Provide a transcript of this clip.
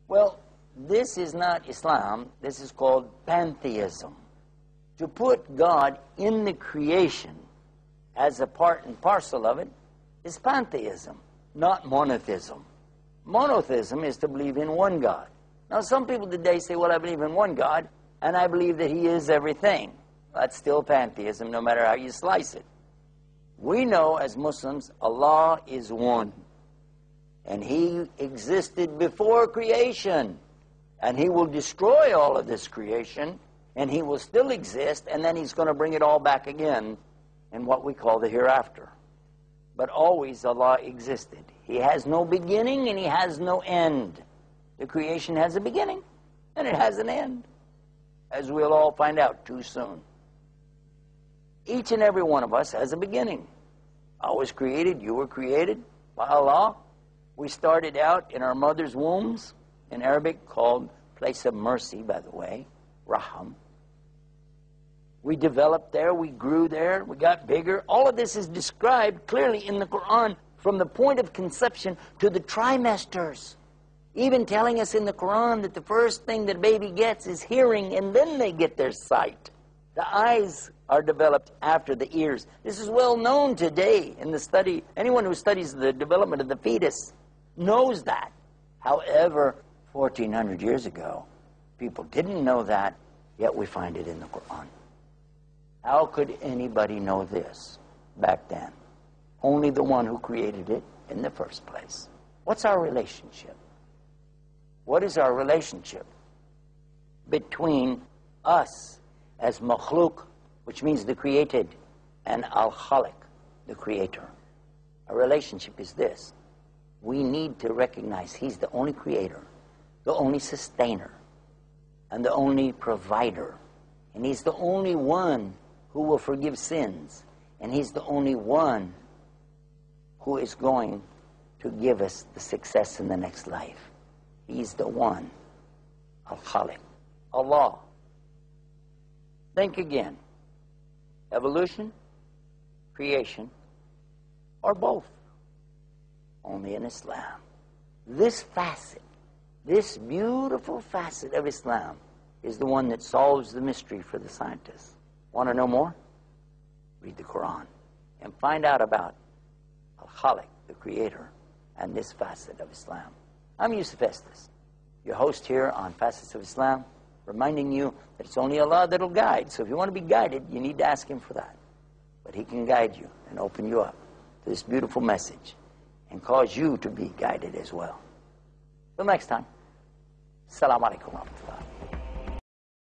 Well, this is not Islam. This is called pantheism. To put God in the creation as a part and parcel of it is pantheism, not monotheism. Monotheism is to believe in one God. Now, some people today say, well, I believe in one God, and I believe that He is everything. That's still pantheism, no matter how you slice it. We know as Muslims, Allah is one. And He existed before creation. And He will destroy all of this creation, and He will still exist, and then He's going to bring it all back again in what we call the hereafter. But always Allah existed. He has no beginning and He has no end. The creation has a beginning and it has an end, as we'll all find out too soon. Each and every one of us has a beginning. I was created, you were created by Allah. We started out in our mother's wombs, in Arabic called place of mercy, by the way, Raham. We developed there, we grew there, we got bigger. All of this is described clearly in the Quran from the point of conception to the trimesters. Even telling us in the Quran that the first thing that a baby gets is hearing, and then they get their sight. The eyes are developed after the ears. This is well known today in the study. Anyone who studies the development of the fetus knows that. However, 1400 years ago, people didn't know that, yet we find it in the Quran. How could anybody know this back then? Only the one who created it in the first place. What's our relationship? What is our relationship between us as makhluk, which means the created, and al-khaliq, the creator? Our relationship is this. We need to recognize He's the only creator, the only sustainer, and the only provider. And He's the only one who will forgive sins. And He's the only one who is going to give us the success in the next life. He's the one, Al-Khaliq, Allah. Think again. Evolution, creation, or both? Only in Islam. This facet, this beautiful facet of Islam is the one that solves the mystery for the scientists. Want to know more? Read the Quran and find out about Al-Khaliq, the creator, and this facet of Islam. I'm Yusuf Estes, your host here on Facets of Islam, reminding you that it's only Allah that'll guide. So if you want to be guided, you need to ask Him for that. But He can guide you and open you up to this beautiful message and cause you to be guided as well. Till next time, Assalamu alaikum wa rahmatullah.